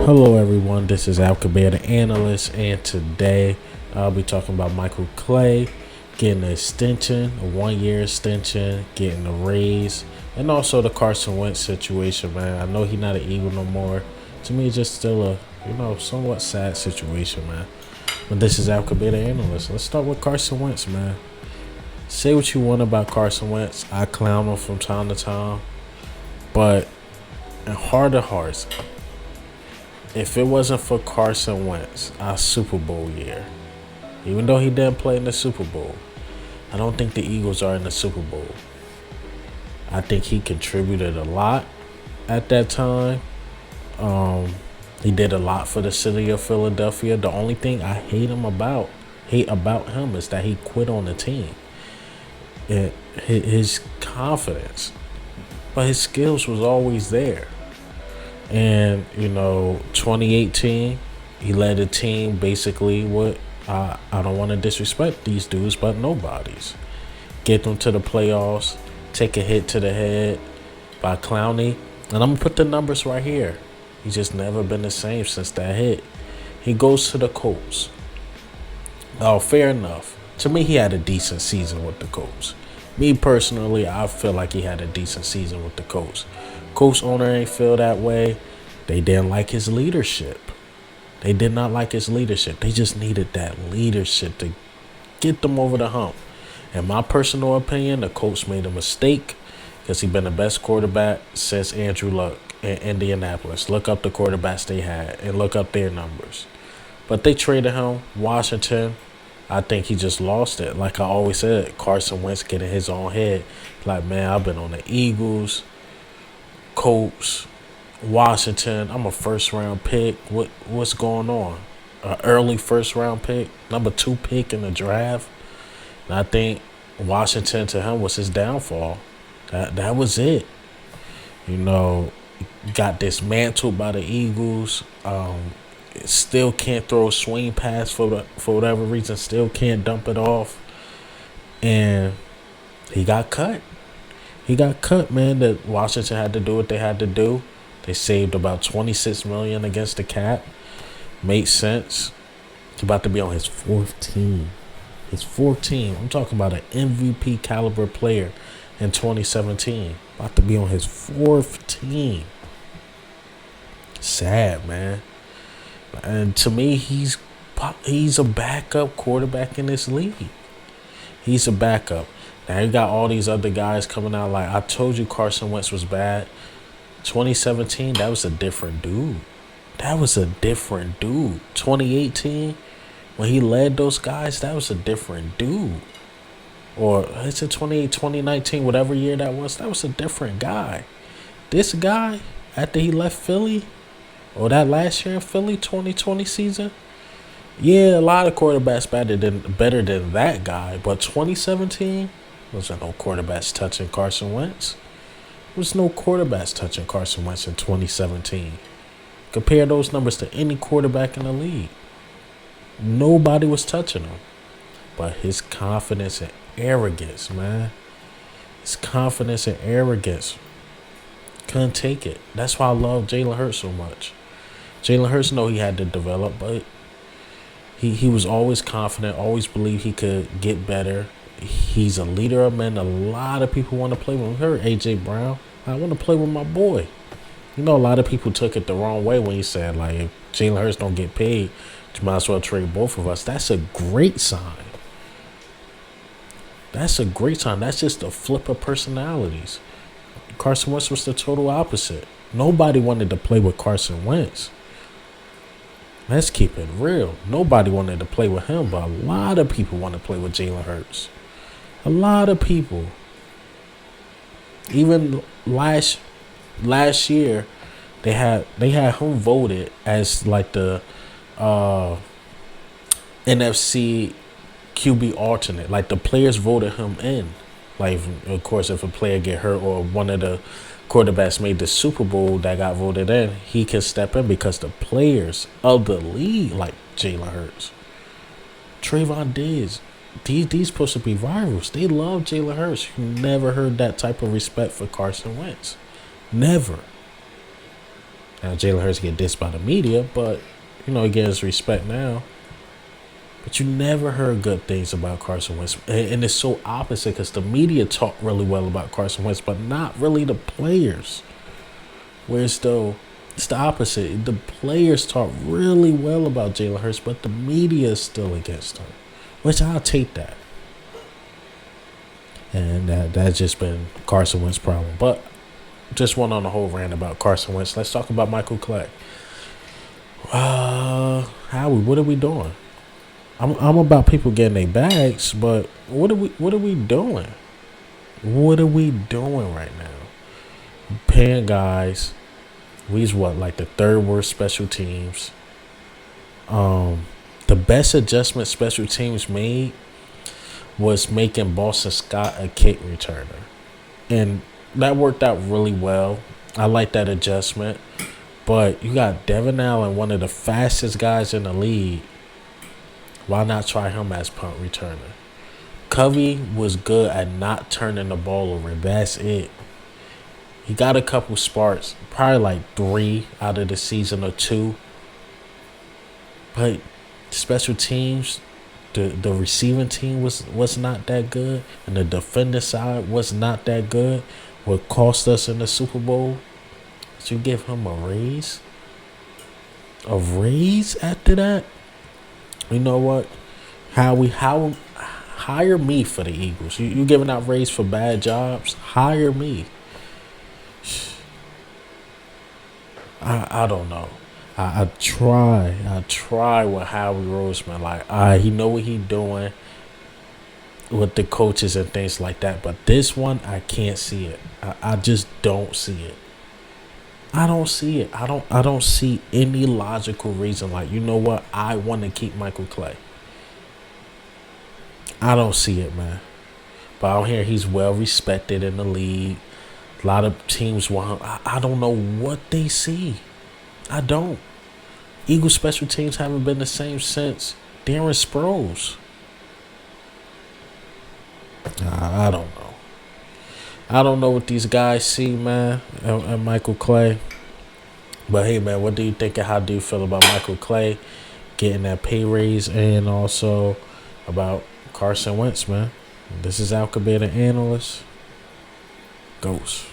Hello, everyone. This is Alcabet, the analyst, and today I'll be talking about Michael Clay getting an extension, a 1 year extension, getting a raise, and also the Carson Wentz situation, man. I know he's not an Eagle no more. To me, it's just still a somewhat sad situation, man. But this is Alcabet, the analyst. Let's start with Carson Wentz, man. Say what you want about Carson Wentz. I clown him from time to time, but in heart of hearts, if it wasn't for Carson Wentz, our Super Bowl year, even though he didn't play in the Super Bowl, I don't think the Eagles are in the Super Bowl. I think he contributed a lot at that time. He did a lot for the city of Philadelphia. The only thing I hate about him is that he quit on the team. His confidence, but his skills was always there. And, 2018, he led the team basically with, I don't want to disrespect these dudes, but nobodies. Get them to the playoffs, take a hit to the head by Clowney. And I'm going to put the numbers right here. He's just never been the same since that hit. He goes to the Colts. Oh, fair enough. To me, he had a decent season with the Colts. Me personally, I feel like he had a decent season with the Colts. Colts owner ain't feel that way. They didn't like his leadership. They did not like his leadership. They just needed that leadership to get them over the hump. In my personal opinion, the Colts made a mistake because he's been the best quarterback since Andrew Luck in Indianapolis. Look up the quarterbacks they had and look up their numbers. But they traded him. Washington, I think he just lost it. Like I always said, Carson Wentz getting his own head. Like, man, I've been on the Eagles, Colts, Washington. I'm a first-round pick. What's going on? An early first-round pick, number 2 pick in the draft. And I think Washington to him was his downfall. That was it. Got dismantled by the Eagles. Still can't throw a swing pass for whatever reason. Still can't dump it off. And he got cut. He got cut, man. That Washington had to do what they had to do. They saved about $26 million against the cap. Made sense. He's about to be on his 4th team. His 4th team. I'm talking about an MVP caliber player in 2017. About to be on his 4th team. Sad, man. And to me, he's a backup quarterback in this league. He's a backup. Now you got all these other guys coming out like, I told you Carson Wentz was bad. 2017, that was a different dude. 2018, when he led those guys, that was a different dude. Or it's a 2019, whatever year that was a different guy. This guy, after he left Philly, or that last year in Philly, 2020 season, yeah, a lot of quarterbacks better than that guy. But 2017, wasn't no quarterbacks touching Carson Wentz. There was no quarterbacks touching Carson Wentz in 2017. Compare those numbers to any quarterback in the league. Nobody was touching him. But his confidence and arrogance, man. His confidence and arrogance. Couldn't take it. That's why I love Jalen Hurts so much. Jalen Hurts know he had to develop, but he was always confident, always believed he could get better. He's a leader of men. A lot of people want to play with him. Heard A.J. Brown. I want to play with my boy. A lot of people took it the wrong way when he said, like, if Jalen Hurts don't get paid, you might as well trade both of us. That's a great sign. That's a great sign. That's just a flip of personalities. Carson Wentz was the total opposite. Nobody wanted to play with Carson Wentz. Let's keep it real. Nobody wanted to play with him, but a lot of people want to play with Jalen Hurts. A lot of people. Even last year, they had him voted as like the NFC QB alternate. Like the players voted him in. Like, of course, if a player get hurt or one of the quarterbacks made the Super Bowl that got voted in, he can step in because the players of the league like Jalen Hurts. Trayvon Diggs. These supposed to be rivals. They love Jalen Hurts. You never heard that type of respect for Carson Wentz. Never. Now Jalen Hurts get dissed by the media, but he gets respect now. But you never heard good things about Carson Wentz, and it's so opposite because the media talk really well about Carson Wentz, but not really the players. Whereas though it's the opposite, the players talk really well about Jalen Hurts, but the media is still against him, which I'll take that. And that's just been Carson Wentz's problem. But just went on a whole rant about Carson Wentz. Let's talk about Michael Clay. Howie, what are we doing? I'm about people getting their bags, but what are we doing? What are we doing right now? Paying guys. We's like the third worst special teams. The best adjustment special teams made was making Boston Scott a kick returner. And that worked out really well. I like that adjustment. But you got Devin Allen, one of the fastest guys in the league. Why not try him as punt returner? Covey was good at not turning the ball over. That's it. He got a couple sparks, probably like 3 out of the season or 2. But special teams, the receiving team was not that good, and the defender side was not that good. What cost us in the Super Bowl? So you give him a raise? A raise after that? You know what? How hire me for the Eagles. You giving out raise for bad jobs? Hire me. I don't know. I try with Howie Roseman. Like, he know what he doing with the coaches and things like that. But this one, I can't see it. I just don't see it. I don't see it. I don't see any logical reason. Like, you know what? I want to keep Michael Clay. I don't see it, man. But out here, he's well respected in the league. A lot of teams want him. I don't know what they see. I don't. Eagles special teams haven't been the same since Darren Sproles. I don't know. I don't know what these guys see, man, and Michael Clay. But hey, man, what do you think, and how do you feel about Michael Clay getting that pay raise, and also about Carson Wentz, man? This is Al Kabir, the analyst. Ghost.